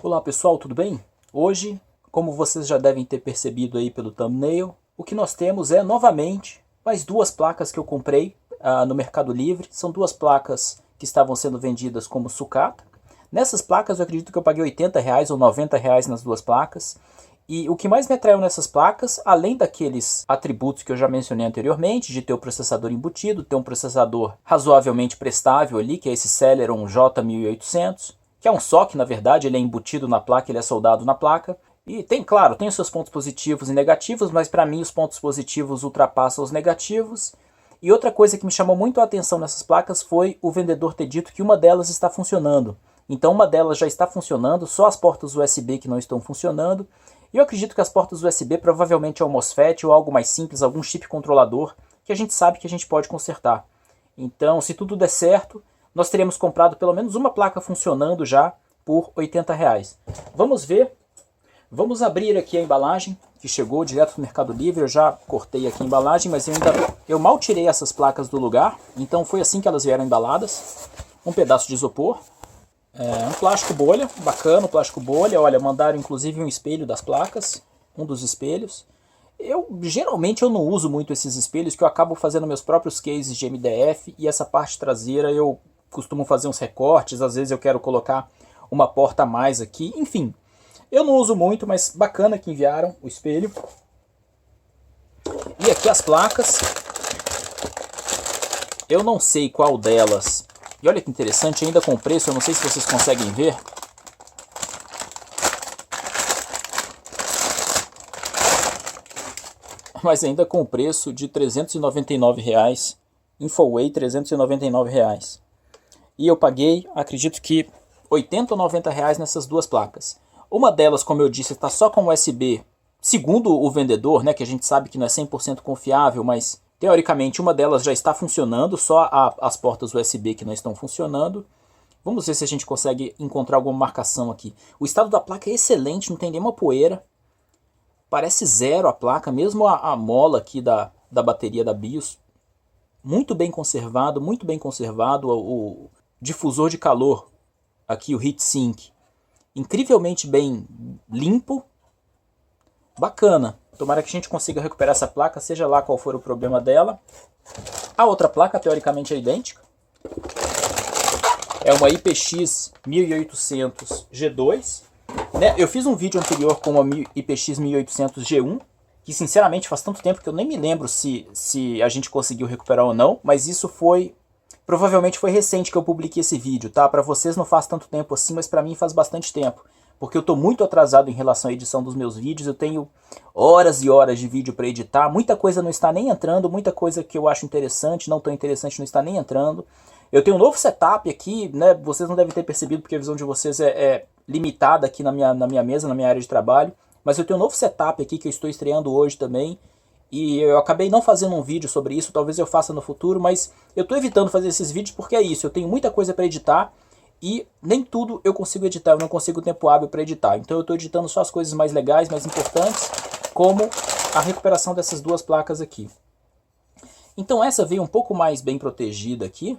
Olá pessoal, tudo bem? Hoje, como vocês já devem ter percebido aí pelo thumbnail, o que nós temos é novamente mais duas placas que eu comprei no Mercado Livre. São duas placas que estavam sendo vendidas como sucata. Nessas placas eu acredito que eu paguei R$ 80 ou R$ 90 nas duas placas. E o que mais me atraiu nessas placas, além daqueles atributos que eu já mencionei anteriormente, de ter o processador embutido, ter um processador razoavelmente prestável ali, que é esse Celeron J1800, que é um SoC, na verdade, ele é embutido na placa, ele é soldado na placa. E tem, claro, tem os seus pontos positivos e negativos, mas para mim os pontos positivos ultrapassam os negativos. E outra coisa que me chamou muito a atenção nessas placas foi o vendedor ter dito que uma delas está funcionando. Então uma delas já está funcionando, só as portas USB que não estão funcionando. E eu acredito que as portas USB provavelmente é um MOSFET ou algo mais simples, algum chip controlador, que a gente sabe que a gente pode consertar. Então, se tudo der certo, nós teríamos comprado pelo menos uma placa funcionando já por R$ 80. Vamos ver, vamos abrir aqui a embalagem, que chegou direto do Mercado Livre. Eu já cortei aqui a embalagem, mas eu mal tirei essas placas do lugar, então foi assim que elas vieram embaladas. Um pedaço de isopor, um plástico bolha, bacana o plástico bolha. Olha, mandaram inclusive um espelho das placas, um dos espelhos. Geralmente eu não uso muito esses espelhos, que eu acabo fazendo meus próprios cases de MDF, e essa parte traseira eu costumo fazer uns recortes, às vezes eu quero colocar uma porta a mais aqui, enfim. Eu não uso muito, mas bacana que enviaram o espelho. E aqui as placas, eu não sei qual delas, e olha que interessante, ainda com preço, eu não sei se vocês conseguem ver. Mas ainda com o preço de R$ 399, Infoway R$ 399. E eu paguei, acredito que R$ 80 ou R$ 90 nessas duas placas. Uma delas, como eu disse, está só com USB, segundo o vendedor, né, que a gente sabe que não é 100% confiável, mas teoricamente uma delas já está funcionando, só as portas USB que não estão funcionando. Vamos ver se a gente consegue encontrar alguma marcação aqui. O estado da placa é excelente, não tem nenhuma poeira. Parece zero a placa, mesmo a mola aqui da bateria da BIOS. Muito bem conservado, muito bem conservado. O difusor de calor, aqui o heatsink, incrivelmente bem limpo. Bacana. Tomara que a gente consiga recuperar essa placa, seja lá qual for o problema dela. A outra placa, teoricamente, é idêntica. É uma IPX 1800 G2. Eu fiz um vídeo anterior com uma IPX 1800 G1, que sinceramente faz tanto tempo que eu nem me lembro se a gente conseguiu recuperar ou não, mas isso provavelmente foi recente que eu publiquei esse vídeo, tá? Para vocês não faz tanto tempo assim, mas para mim faz bastante tempo, porque eu tô muito atrasado em relação à edição dos meus vídeos. Eu tenho horas e horas de vídeo para editar, muita coisa não está nem entrando, muita coisa que eu acho interessante, não tão interessante, não está nem entrando. Eu tenho um novo setup aqui, né? Vocês não devem ter percebido porque a visão de vocês é limitada aqui na minha mesa, na minha área de trabalho. Mas eu tenho um novo setup aqui que eu estou estreando hoje também. E eu acabei não fazendo um vídeo sobre isso, talvez eu faça no futuro, mas eu estou evitando fazer esses vídeos porque é isso. Eu tenho muita coisa para editar e nem tudo eu consigo editar, eu não consigo tempo hábil para editar. Então eu estou editando só as coisas mais legais, mais importantes, como a recuperação dessas duas placas aqui. Então essa veio um pouco mais bem protegida aqui.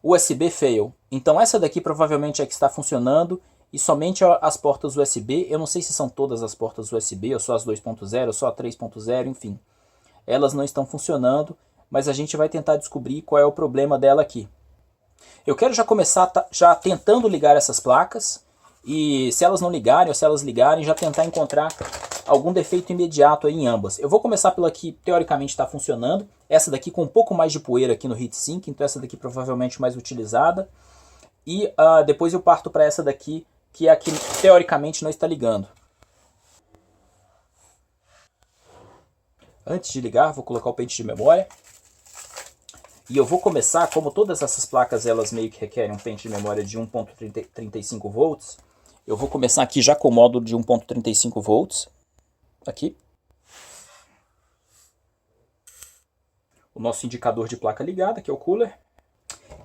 USB fail. Então essa daqui provavelmente é que está funcionando e somente as portas USB. Eu não sei se são todas as portas USB, ou só as 2.0, ou só a 3.0, enfim. Elas não estão funcionando, mas a gente vai tentar descobrir qual é o problema dela aqui. Eu quero já começar já tentando ligar essas placas, e se elas não ligarem ou se elas ligarem, já tentar encontrar algum defeito imediato aí em ambas. Eu vou começar pela que teoricamente está funcionando, essa daqui com um pouco mais de poeira aqui no heatsink, então essa daqui provavelmente mais utilizada, e depois eu parto para essa daqui, que é a que teoricamente não está ligando. Antes de ligar, vou colocar o pente de memória. E eu vou começar, como todas essas placas elas meio que requerem um pente de memória de 1.35 volts, eu vou começar aqui já com o módulo de 1.35 volts. Aqui. O nosso indicador de placa ligada, que é o cooler.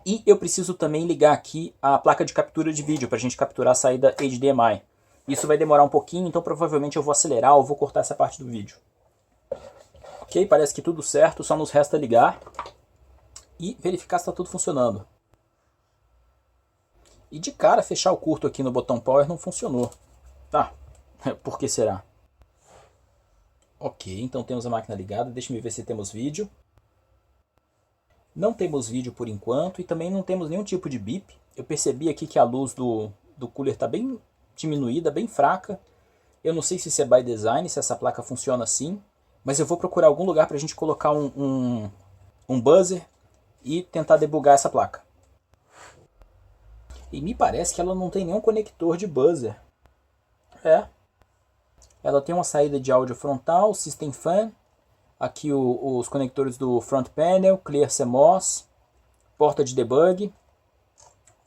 E eu preciso também ligar aqui a placa de captura de vídeo, para a gente capturar a saída HDMI. Isso vai demorar um pouquinho, então provavelmente eu vou acelerar ou vou cortar essa parte do vídeo. Ok, parece que tudo certo, só nos resta ligar e verificar se está tudo funcionando. E de cara fechar o curto aqui no botão Power não funcionou. Tá, por que será? Ok, então temos a máquina ligada, deixa eu ver se temos vídeo. Não temos vídeo por enquanto e também não temos nenhum tipo de bip. Eu percebi aqui que a luz do cooler está bem diminuída, bem fraca. Eu não sei se isso é by design, se essa placa funciona assim. Mas eu vou procurar algum lugar para a gente colocar um buzzer e tentar debugar essa placa. E me parece que ela não tem nenhum conector de buzzer. Ela tem uma saída de áudio frontal, System Fan. Aqui os conectores do front panel, Clear CMOS, porta de debug,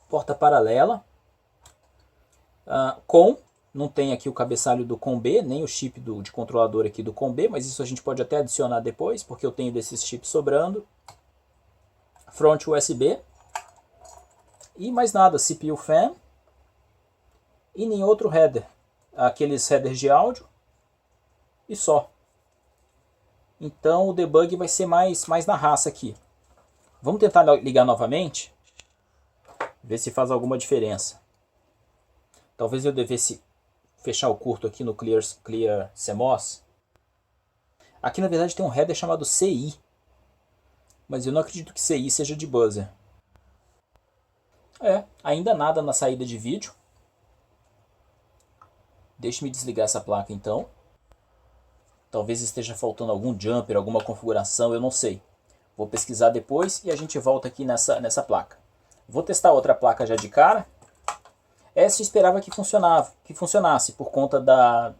porta paralela, COM, não tem aqui o cabeçalho do COM B, nem o chip de controlador aqui do COM B, mas isso a gente pode até adicionar depois, porque eu tenho desses chips sobrando. Front USB, e mais nada, CPU fan, e nem outro header, aqueles headers de áudio, e só. Então o debug vai ser mais na raça aqui. Vamos tentar ligar novamente. Ver se faz alguma diferença. Talvez eu devesse fechar o curto aqui no Clear CMOS. Aqui na verdade tem um header chamado CI. Mas eu não acredito que CI seja de buzzer. Ainda nada na saída de vídeo. Deixe-me desligar essa placa então. Talvez esteja faltando algum jumper, alguma configuração, eu não sei. Vou pesquisar depois e a gente volta aqui nessa placa. Vou testar outra placa já de cara. Essa eu esperava que funcionasse por conta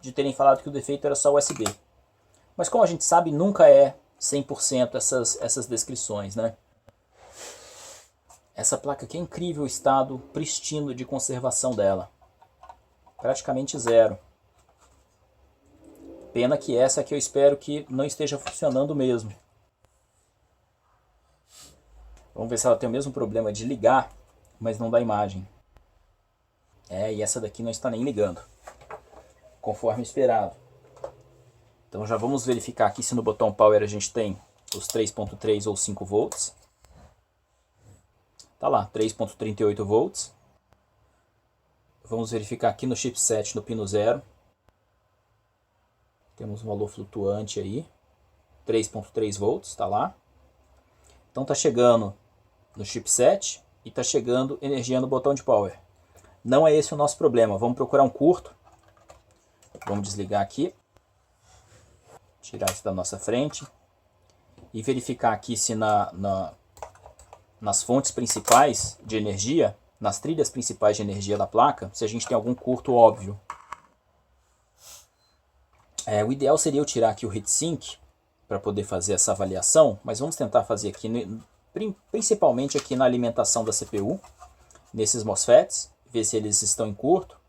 de terem falado que o defeito era só USB. Mas como a gente sabe, nunca é 100% essas descrições, né? Essa placa aqui é incrível o estado pristino de conservação dela. Praticamente zero. Pena que essa aqui eu espero que não esteja funcionando mesmo. Vamos ver se ela tem o mesmo problema de ligar, mas não dá imagem. E essa daqui não está nem ligando, conforme esperado. Então já vamos verificar aqui se no botão Power a gente tem os 3.3 ou 5 volts. Tá lá, 3.38 volts. Vamos verificar aqui no chipset, no pino 0. Temos um valor flutuante aí, 3.3 volts, tá lá. Então tá chegando no chipset e tá chegando energia no botão de Power. Não é esse o nosso problema, vamos procurar um curto. Vamos desligar aqui. Tirar isso da nossa frente. E verificar aqui se nas fontes principais de energia, nas trilhas principais de energia da placa, se a gente tem algum curto óbvio. O ideal seria eu tirar aqui o heatsink para poder fazer essa avaliação, mas vamos tentar fazer aqui, principalmente aqui na alimentação da CPU, nesses MOSFETs, ver se eles estão em curto,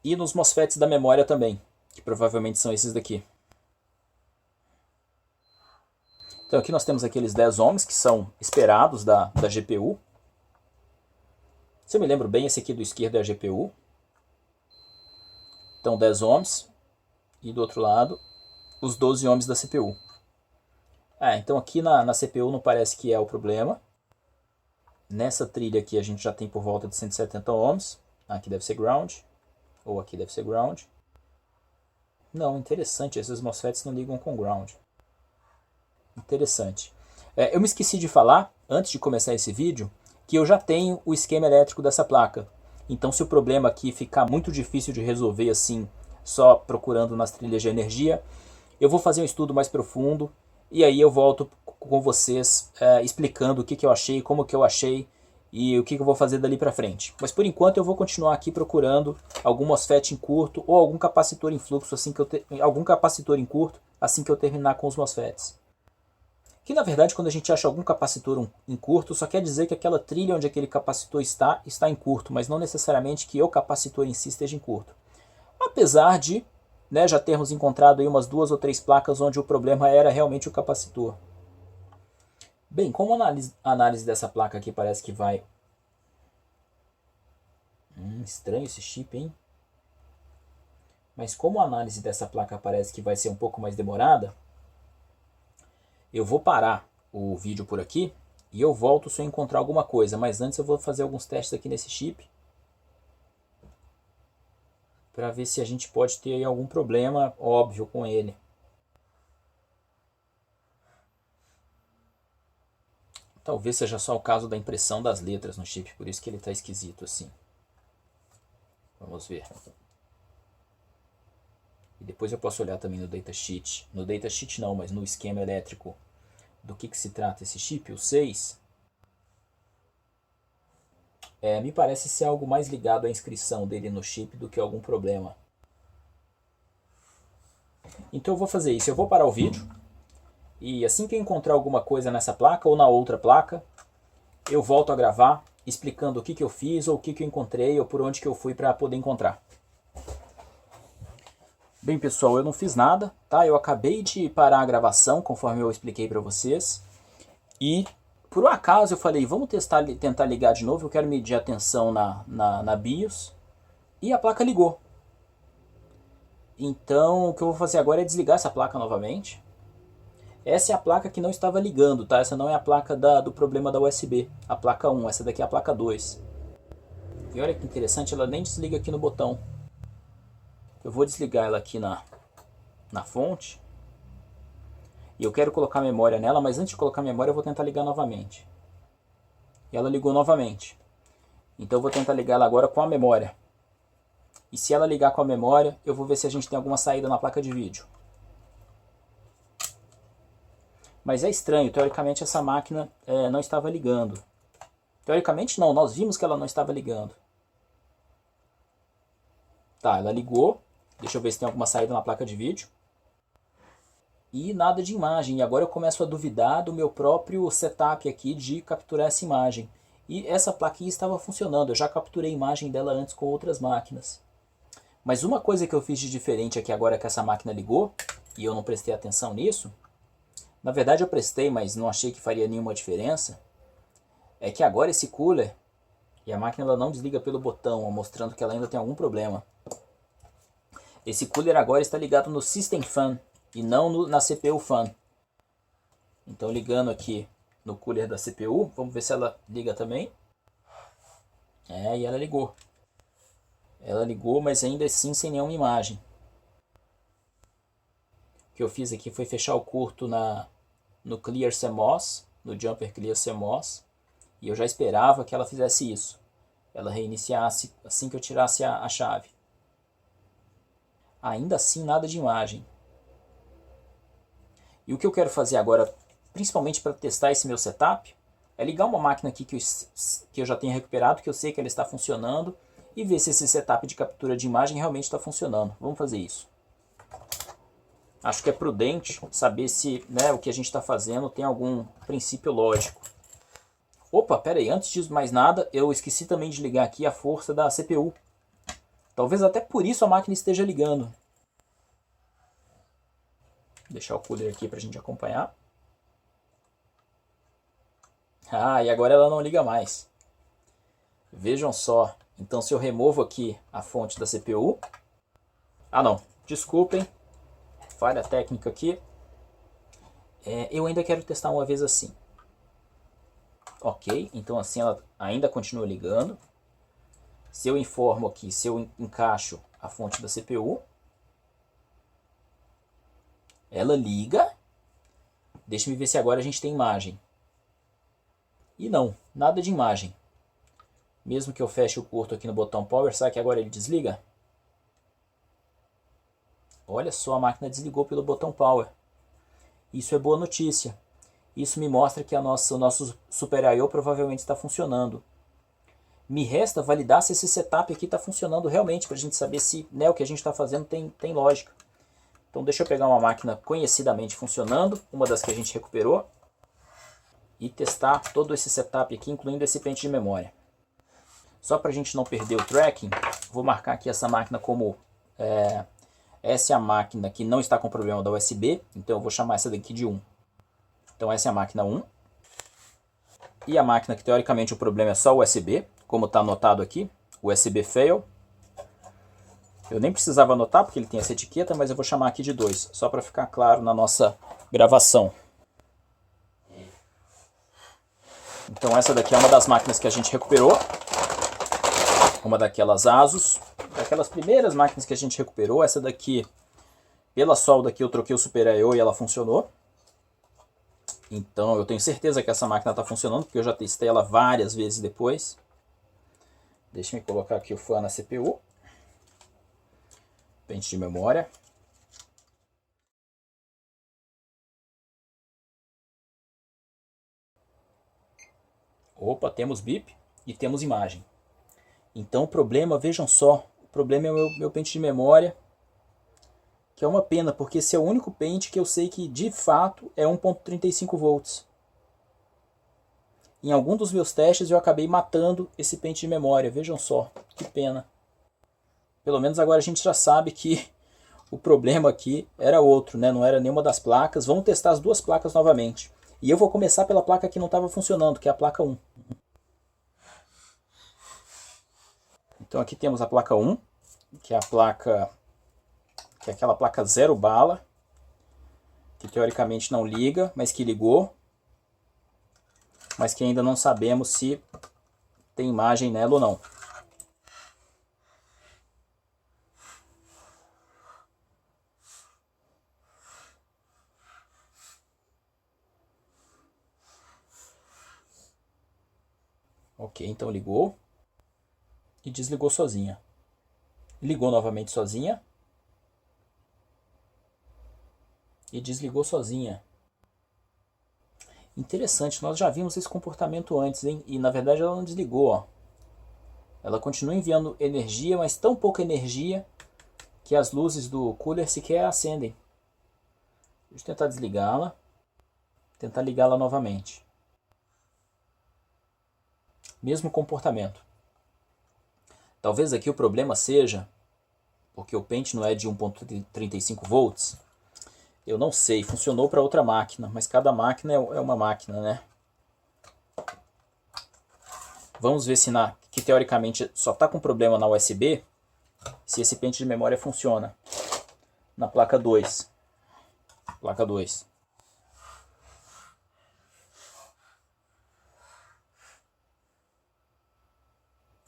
e nos MOSFETs da memória também, que provavelmente são esses daqui. Então aqui nós temos aqueles 10 ohms que são esperados da GPU. Se eu me lembro bem, esse aqui do esquerdo é a GPU. Então 10 ohms. E do outro lado, os 12 ohms da CPU. Então aqui na CPU não parece que é o problema. Nessa trilha aqui a gente já tem por volta de 170 ohms. Aqui deve ser ground. Ou aqui deve ser ground. Não, interessante, esses MOSFETs não ligam com ground. Interessante. Eu me esqueci de falar, antes de começar esse vídeo, que eu já tenho o esquema elétrico dessa placa. Então se o problema aqui ficar muito difícil de resolver assim, só procurando nas trilhas de energia, eu vou fazer um estudo mais profundo e aí eu volto com vocês explicando o que eu achei, como que eu achei e o que eu vou fazer dali para frente. Mas por enquanto eu vou continuar aqui procurando algum MOSFET em curto ou algum capacitor em fluxo algum capacitor em curto assim que eu terminar com os MOSFETs. Que na verdade quando a gente acha algum capacitor em curto, só quer dizer que aquela trilha onde aquele capacitor está em curto, mas não necessariamente que o capacitor em si esteja em curto. Apesar de já termos encontrado aí umas 2 ou 3 placas onde o problema era realmente o capacitor. Bem, como a análise dessa placa aqui parece que vai... estranho esse chip, hein? Mas como a análise dessa placa parece que vai ser um pouco mais demorada, eu vou parar o vídeo por aqui e eu volto se eu encontrar alguma coisa. Mas antes eu vou fazer alguns testes aqui nesse chip para ver se a gente pode ter algum problema óbvio com ele. Talvez seja só o caso da impressão das letras no chip, por isso que ele está esquisito assim. Vamos ver. E depois eu posso olhar também no datasheet. No datasheet não, mas no esquema elétrico. Do que se trata esse chip, o 6. Me parece ser algo mais ligado à inscrição dele no chip do que algum problema. Então eu vou fazer isso. Eu vou parar o vídeo. E assim que eu encontrar alguma coisa nessa placa ou na outra placa, eu volto a gravar explicando o que eu fiz, ou o que eu encontrei, ou por onde que eu fui para poder encontrar. Bem, pessoal, eu não fiz nada, tá? Eu acabei de parar a gravação, conforme eu expliquei para vocês. E, por um acaso, eu falei, vamos tentar ligar de novo, eu quero medir a tensão na BIOS. E a placa ligou. Então, o que eu vou fazer agora é desligar essa placa novamente. Essa é a placa que não estava ligando, tá? Essa não é a placa do problema da USB, a placa 1, essa daqui é a placa 2. E olha que interessante, ela nem desliga aqui no botão. Eu vou desligar ela aqui na fonte. E eu quero colocar memória nela, mas antes de colocar memória eu vou tentar ligar novamente. E ela ligou novamente. Então eu vou tentar ligar ela agora com a memória. E se ela ligar com a memória, eu vou ver se a gente tem alguma saída na placa de vídeo. Mas é estranho, teoricamente essa máquina não estava ligando. Teoricamente não, nós vimos que ela não estava ligando. Tá, ela ligou. Deixa eu ver se tem alguma saída na placa de vídeo. E nada de imagem. E agora eu começo a duvidar do meu próprio setup aqui de capturar essa imagem. E essa plaquinha estava funcionando. Eu já capturei a imagem dela antes com outras máquinas. Mas uma coisa que eu fiz de diferente aqui agora que essa máquina ligou, e eu não prestei atenção nisso, na verdade eu prestei, mas não achei que faria nenhuma diferença, é que agora esse cooler, e a máquina ela não desliga pelo botão, mostrando que ela ainda tem algum problema. Esse cooler agora está ligado no System Fan e não na CPU Fan. Então ligando aqui no cooler da CPU, vamos ver se ela liga também. E ela ligou. Ela ligou, mas ainda assim sem nenhuma imagem. O que eu fiz aqui foi fechar o curto no Clear CMOS, no Jumper Clear CMOS. E eu já esperava que ela fizesse isso. Ela reiniciasse assim que eu tirasse a chave. Ainda assim, nada de imagem. E o que eu quero fazer agora, principalmente para testar esse meu setup, é ligar uma máquina aqui que eu já tenho recuperado, que eu sei que ela está funcionando, e ver se esse setup de captura de imagem realmente está funcionando. Vamos fazer isso. Acho que é prudente saber se o que a gente está fazendo tem algum princípio lógico. Opa, pera aí, antes de mais nada, eu esqueci também de ligar aqui a força da CPU. Talvez até por isso a máquina esteja ligando. Vou deixar o cooler aqui para a gente acompanhar. E agora ela não liga mais. Vejam só. Então se eu removo aqui a fonte da CPU... não, desculpem. Falha técnica aqui. Eu ainda quero testar uma vez assim. Ok, então assim ela ainda continua ligando. Se eu informo aqui, se eu encaixo a fonte da CPU, ela liga. Deixa eu ver se agora a gente tem imagem. E não, nada de imagem. Mesmo que eu feche o curto aqui no botão Power, sabe que agora ele desliga? Olha só, a máquina desligou pelo botão Power. Isso é boa notícia. Isso me mostra que o nosso Super I/O provavelmente está funcionando. Me resta validar se esse setup aqui está funcionando realmente, para a gente saber se o que a gente está fazendo tem lógica. Então deixa eu pegar uma máquina conhecidamente funcionando, uma das que a gente recuperou, e testar todo esse setup aqui, incluindo esse pente de memória. Só para a gente não perder o tracking, vou marcar aqui essa máquina como... essa é a máquina que não está com problema da USB, então eu vou chamar essa daqui de 1. Então essa é a máquina 1. E a máquina que teoricamente o problema é só o USB, como está anotado aqui, USB fail. Eu nem precisava anotar porque ele tem essa etiqueta, mas eu vou chamar aqui de 2, só para ficar claro na nossa gravação. Então essa daqui é uma das máquinas que a gente recuperou. uma daquelas Asus, daquelas primeiras máquinas que a gente recuperou. Essa daqui, pela solda aqui, eu troquei o Super I/O e ela funcionou. Então eu tenho certeza que essa máquina está funcionando, porque eu já testei ela várias vezes depois. Deixa eu colocar aqui o fan na CPU. Pente de memória. Opa, temos bip e temos imagem. Então o problema, vejam só, o problema é o meu pente de memória, que é uma pena, porque esse é o único pente que eu sei que de fato é 1.35 volts. Em algum dos meus testes eu acabei matando esse pente de memória, vejam só, que pena. Pelo menos agora a gente já sabe que o problema aqui era outro, né? Não era nenhuma das placas. Vamos testar as duas placas novamente. E eu vou começar pela placa que não estava funcionando, que é a placa 1. Então aqui temos a placa 1, que é a placa, que é aquela placa 0 bala, que teoricamente não liga, mas que ligou, mas que ainda não sabemos se tem imagem nela ou não. Ok, então ligou e desligou sozinha. Ligou novamente sozinha e desligou sozinha. Interessante, nós já vimos esse comportamento antes, hein? E na verdade ela não desligou, ó. Ela continua enviando energia, mas tão pouca energia que as luzes do cooler sequer acendem. Deixa eu tentar desligá-la, tentar ligá-la novamente. Mesmo comportamento. Talvez aqui o problema seja porque o pente não é de 1.35 volts. Eu não sei, funcionou para outra máquina, mas cada máquina é uma máquina, né? Vamos ver se que teoricamente só está com problema na USB, se esse pente de memória funciona. Na placa 2. Placa 2.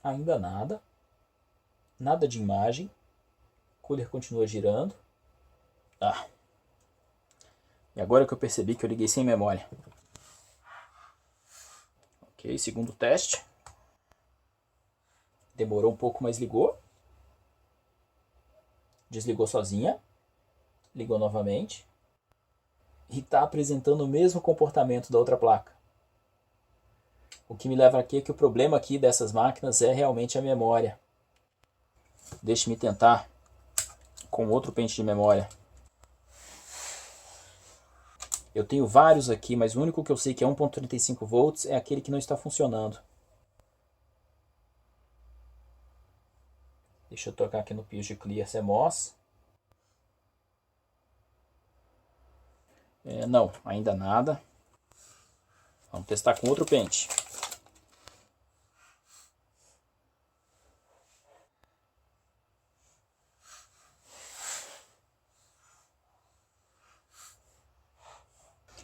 Ainda nada. Nada de imagem. O cooler continua girando. Ah. E agora que eu percebi que eu liguei sem memória. Ok, segundo teste. Demorou um pouco, mas ligou. Desligou sozinha. Ligou novamente. E está apresentando o mesmo comportamento da outra placa. O que me leva aqui é que o problema aqui dessas máquinas é realmente a memória. Deixe-me tentar com outro pente de memória. Eu tenho vários aqui, mas o único que eu sei que é 1.35 volts é aquele que não está funcionando. Deixa eu tocar aqui no pios de Clear CMOS. Não, ainda nada. Vamos testar com outro pente.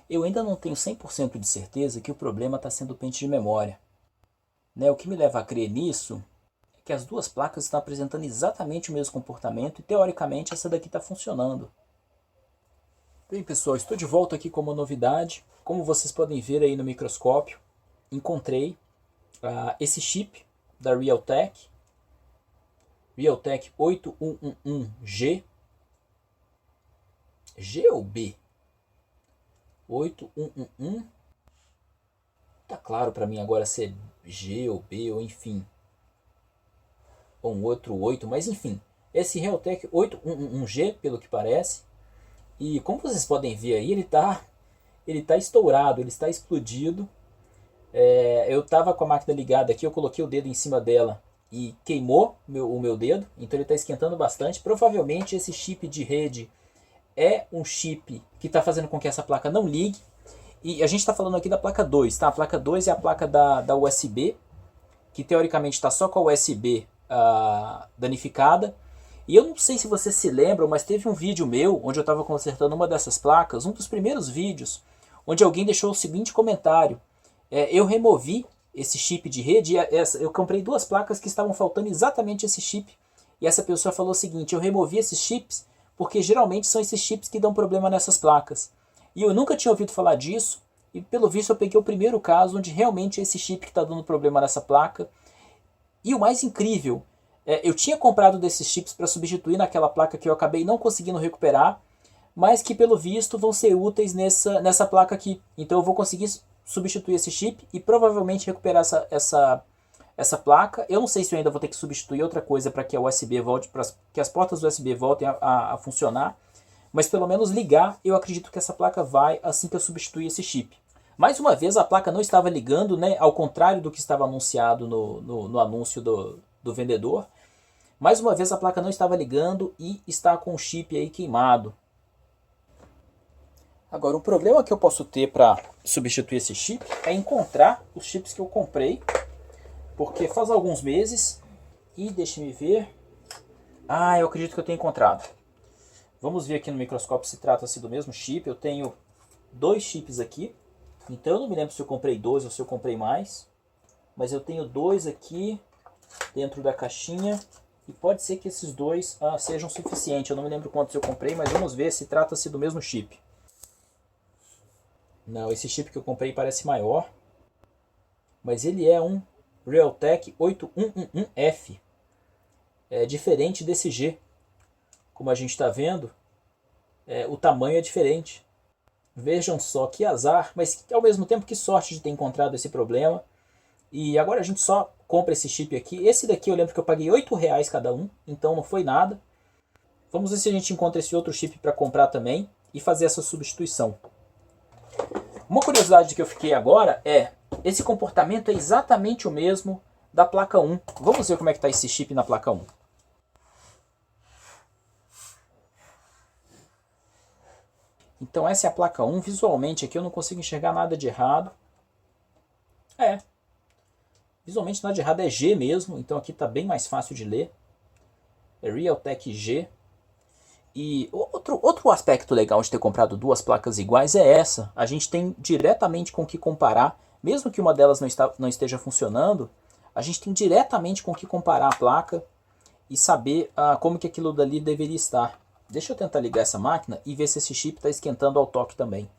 Eu ainda não tenho 100% de certeza que o problema está sendo o pente de memória. Né? O que me leva a crer nisso é que as duas placas estão apresentando exatamente o mesmo comportamento e teoricamente essa daqui está funcionando. Bem pessoal, estou de volta aqui com uma novidade. Como vocês podem ver aí no microscópio, encontrei esse chip da Realtek. Realtek 8111G. G ou B? 8111. Tá claro para mim agora se é G ou B ou enfim. Ou um outro 8, mas enfim. Esse Realtek 8111G, pelo que parece. E como vocês podem ver aí, ele tá estourado, ele está explodido. Eu estava com a máquina ligada aqui, eu coloquei o dedo em cima dela e queimou o meu dedo. Então ele está esquentando bastante. Provavelmente esse chip de rede é um chip que está fazendo com que essa placa não ligue. E a gente está falando aqui da placa 2, tá? A placa 2 é a placa da USB, que teoricamente está só com a USB danificada. E eu não sei se vocês se lembram, mas teve um vídeo meu, onde eu estava consertando uma dessas placas, um dos primeiros vídeos, onde alguém deixou o seguinte comentário. Eu removi esse chip de rede. Eu comprei duas placas que estavam faltando exatamente esse chip. E essa pessoa falou o seguinte: eu removi esses chips porque geralmente são esses chips que dão problema nessas placas. E eu nunca tinha ouvido falar disso. E pelo visto eu peguei o primeiro caso onde realmente é esse chip que está dando problema nessa placa. E o mais incrível, eu tinha comprado desses chips para substituir naquela placa que eu acabei não conseguindo recuperar, mas que pelo visto vão ser úteis nessa placa aqui. Então eu vou conseguir substituir esse chip e provavelmente recuperar essa placa. Eu não sei se eu ainda vou ter que substituir outra coisa para que a USB volte, para que as portas USB voltem a funcionar, mas pelo menos ligar, eu acredito que essa placa vai assim que eu substituir esse chip. Mais uma vez a placa não estava ligando, né, ao contrário do que estava anunciado no anúncio do vendedor. Mais uma vez a placa não estava ligando e está com o chip aí queimado. Agora, o problema que eu posso ter para substituir esse chip é encontrar os chips que eu comprei, porque faz alguns meses, e deixe-me ver, eu acredito que eu tenho encontrado. Vamos ver aqui no microscópio se trata-se do mesmo chip. Eu tenho dois chips aqui, então eu não me lembro se eu comprei dois ou se eu comprei mais, mas eu tenho dois aqui dentro da caixinha, e pode ser que esses dois sejam suficientes. Eu não me lembro quantos eu comprei, mas vamos ver se trata-se do mesmo chip. Não, esse chip que eu comprei parece maior, mas ele é um Realtek 8111F. É diferente desse G. Como a gente está vendo, o tamanho é diferente. Vejam só que azar, mas ao mesmo tempo que sorte de ter encontrado esse problema. E agora a gente só compra esse chip aqui. Esse daqui eu lembro que eu paguei R$8 cada um, então não foi nada. Vamos ver se a gente encontra esse outro chip para comprar também e fazer essa substituição. Uma curiosidade que eu fiquei agora é, esse comportamento é exatamente o mesmo da placa 1. Vamos ver como é que está esse chip na placa 1. Então essa é a placa 1. Visualmente aqui eu não consigo enxergar nada de errado. Visualmente nada de errado, é G mesmo, então aqui está bem mais fácil de ler. É Realtek G. E outro aspecto legal de ter comprado duas placas iguais é essa. A gente tem diretamente com o que comparar. Mesmo que uma delas não esteja funcionando, a gente tem diretamente com o que comparar a placa e saber como que aquilo dali deveria estar. Deixa eu tentar ligar essa máquina e ver se esse chip está esquentando ao toque também.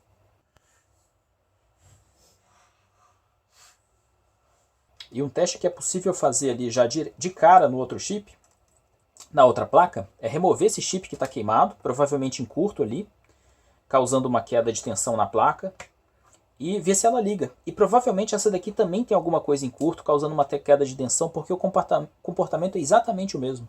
E um teste que é possível fazer ali já de cara no outro chip, na outra placa, é remover esse chip que está queimado, provavelmente em curto ali, causando uma queda de tensão na placa, e ver se ela liga. E provavelmente essa daqui também tem alguma coisa em curto, causando uma queda de tensão, porque o comportamento é exatamente o mesmo.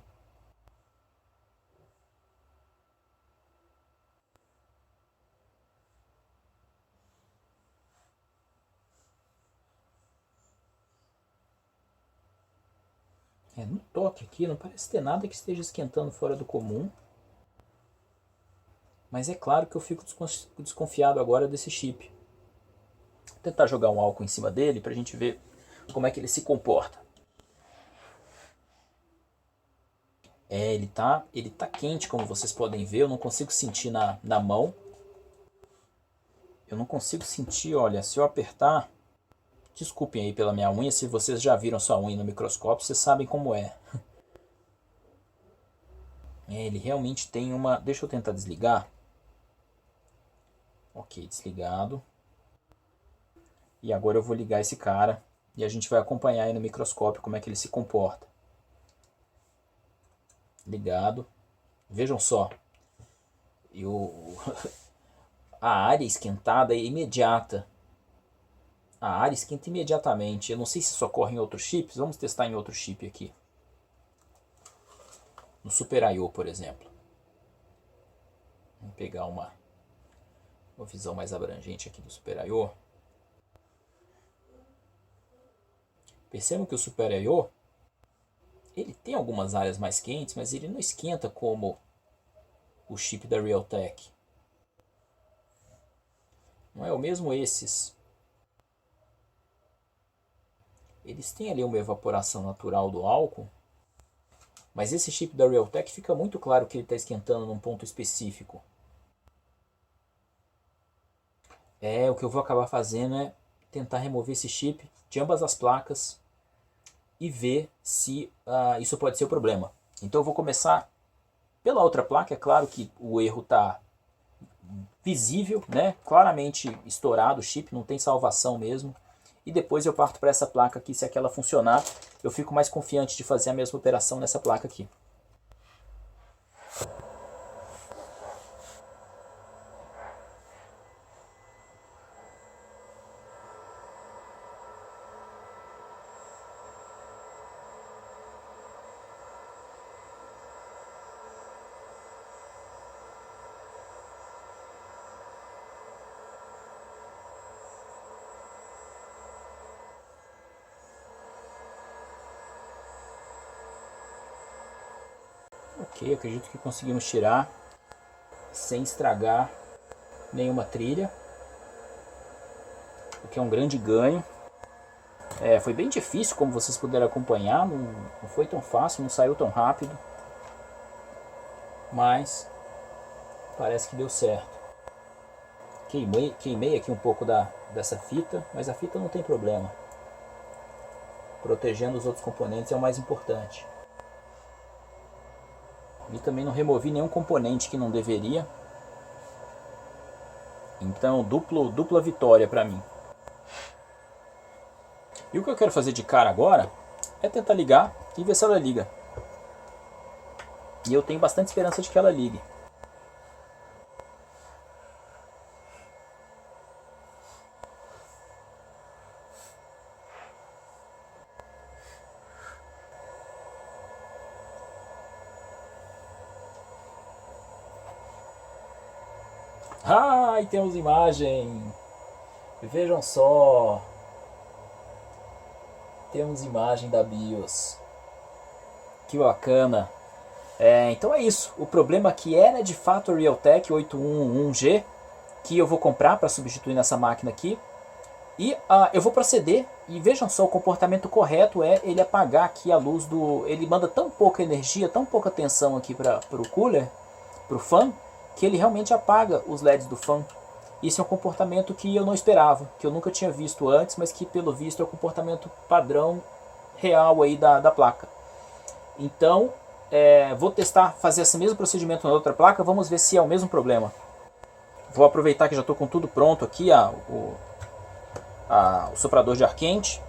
No toque aqui não parece ter nada que esteja esquentando fora do comum. Mas é claro que eu fico desconfiado agora desse chip. Vou tentar jogar um álcool em cima dele para a gente ver como é que ele se comporta. Ele tá quente, como vocês podem ver. Eu não consigo sentir na mão. Eu não consigo sentir, olha, se eu apertar... Desculpem aí pela minha unha, se vocês já viram sua unha no microscópio, vocês sabem como é. Ele realmente tem uma... Deixa eu tentar desligar. Ok, desligado. E agora eu vou ligar esse cara e a gente vai acompanhar aí no microscópio como é que ele se comporta. Ligado. Vejam só. A área esquentada é imediata. A área esquenta imediatamente. Eu não sei se isso ocorre em outros chips. Vamos testar em outro chip aqui. No Super I/O, por exemplo. Vamos pegar uma visão mais abrangente aqui do Super I/O. Percebam que o Super I/O, ele tem algumas áreas mais quentes, mas ele não esquenta como o chip da Realtek. Não é o mesmo esses. Eles têm ali uma evaporação natural do álcool, mas esse chip da Realtek fica muito claro que ele está esquentando num ponto específico. O que eu vou acabar fazendo é tentar remover esse chip de ambas as placas e ver se isso pode ser o problema. Então eu vou começar pela outra placa. É claro que o erro está visível, né? Claramente estourado o chip, não tem salvação mesmo. E depois eu parto para essa placa aqui. Se aquela funcionar, eu fico mais confiante de fazer a mesma operação nessa placa aqui. Ok, acredito que conseguimos tirar sem estragar nenhuma trilha, o que é um grande ganho. Foi bem difícil, como vocês puderam acompanhar, não foi tão fácil, não saiu tão rápido, mas parece que deu certo. Queimei aqui um pouco dessa fita, mas a fita não tem problema. Protegendo os outros componentes é o mais importante. E também não removi nenhum componente que não deveria. Então dupla vitória para mim. E o que eu quero fazer de cara agora é tentar ligar e ver se ela liga. E eu tenho bastante esperança de que ela ligue. E temos imagem. Vejam só. Temos imagem da BIOS. Que bacana. Então é isso. O problema aqui era de fato o Realtek 8111G, que eu vou comprar para substituir nessa máquina aqui. E eu vou proceder. E vejam só, o comportamento correto é ele apagar aqui a luz do... Ele manda tão pouca energia, tão pouca tensão aqui para o cooler, para o fan, que ele realmente apaga os LEDs do fan. Isso é um comportamento que eu não esperava, que eu nunca tinha visto antes, mas que pelo visto é o comportamento padrão real aí da placa. Então, vou testar, fazer esse mesmo procedimento na outra placa, vamos ver se é o mesmo problema. Vou aproveitar que já estou com tudo pronto aqui, o soprador de ar quente,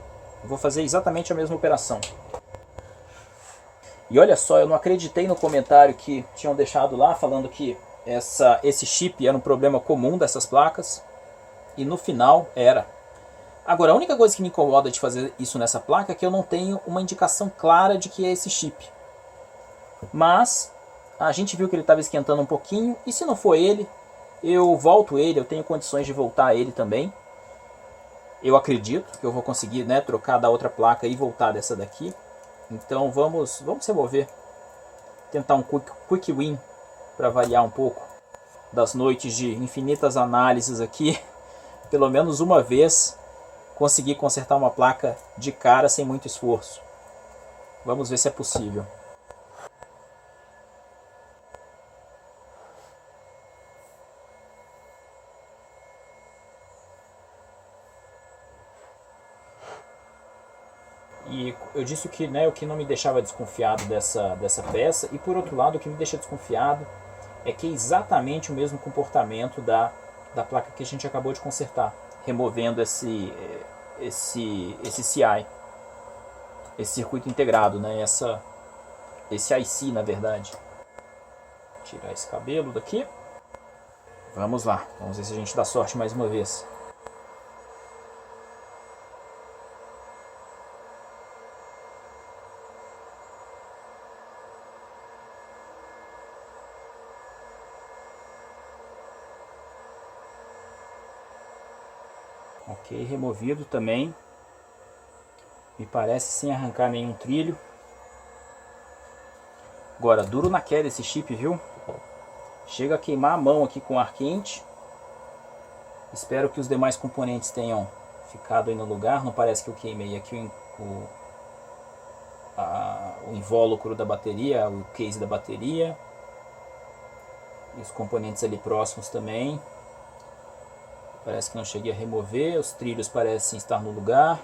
vou fazer exatamente a mesma operação. E olha só, eu não acreditei no comentário que tinham deixado lá, falando que esse chip era um problema comum dessas placas, e no final era. Agora, a única coisa que me incomoda de fazer isso nessa placa é que eu não tenho uma indicação clara de que é esse chip. Mas a gente viu que ele estava esquentando um pouquinho, e se não for ele, eu volto ele, eu tenho condições de voltar ele também. Eu acredito que eu vou conseguir, né, trocar da outra placa e voltar dessa daqui. Então vamos remover, tentar um quick win para variar um pouco das noites de infinitas análises aqui. Pelo menos uma vez consegui consertar uma placa de cara sem muito esforço. Vamos ver se é possível. E eu disse que, né, o que não me deixava desconfiado dessa peça, e por outro lado o que me deixa desconfiado é que é exatamente o mesmo comportamento da placa que a gente acabou de consertar, removendo esse CI, esse circuito integrado, né, esse IC na verdade. Vou tirar esse cabelo daqui. Vamos lá, vamos ver se a gente dá sorte mais uma vez. Ok, removido também. Me parece sem arrancar nenhum trilho. Agora, duro na queda esse chip, viu? Chega a queimar a mão aqui com ar quente. Espero que os demais componentes tenham ficado aí no lugar. Não parece que eu queimei aqui o invólucro da bateria, o case da bateria. E os componentes ali próximos também. Parece que não cheguei a remover, os trilhos parecem estar no lugar.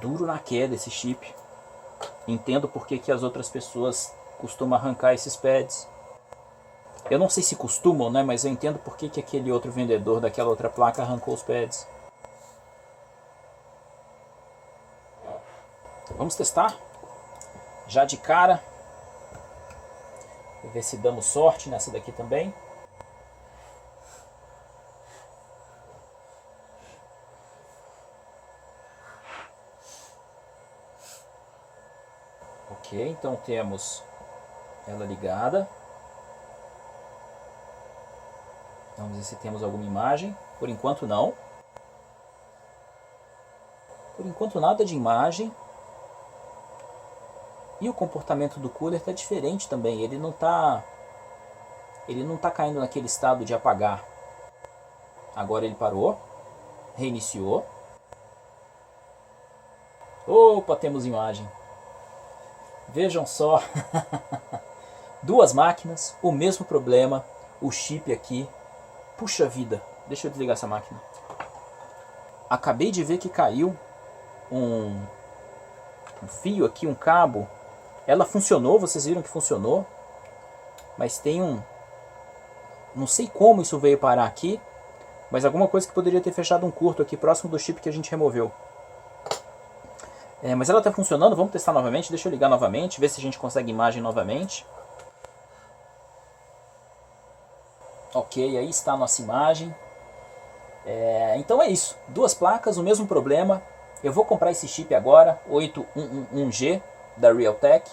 Duro na queda esse chip. Entendo por que as outras pessoas costumam arrancar esses pads. Eu não sei se costumam, né? Mas eu entendo por que aquele outro vendedor daquela outra placa arrancou os pads. Vamos testar? Já de cara. Vou ver se damos sorte nessa daqui também. Ok, então temos ela ligada. Vamos ver se temos alguma imagem. Por enquanto não. Por enquanto nada de imagem. E o comportamento do cooler está diferente também. Ele não tá caindo naquele estado de apagar. Agora ele parou. Reiniciou. Opa, temos imagem. Vejam só. Duas máquinas, o mesmo problema. O chip aqui. Puxa vida. Deixa eu desligar essa máquina. Acabei de ver que caiu um fio aqui, um cabo. Ela funcionou, vocês viram que funcionou. Mas tem um... Não sei como isso veio parar aqui. Mas alguma coisa que poderia ter fechado um curto aqui próximo do chip que a gente removeu. Mas ela está funcionando, vamos testar novamente. Deixa eu ligar novamente, ver se a gente consegue imagem novamente. Ok, aí está a nossa imagem. Então é isso, duas placas, o mesmo problema. Eu vou comprar esse chip agora, 8111G da Realtek.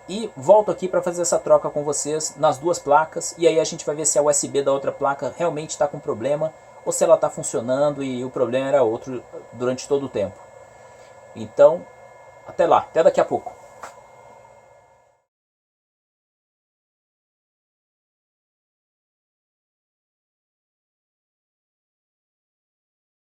E volto aqui para fazer essa troca com vocês nas duas placas. E aí a gente vai ver se a USB da outra placa realmente está com problema. Ou se ela está funcionando e o problema era outro durante todo o tempo. Então, até lá, até daqui a pouco.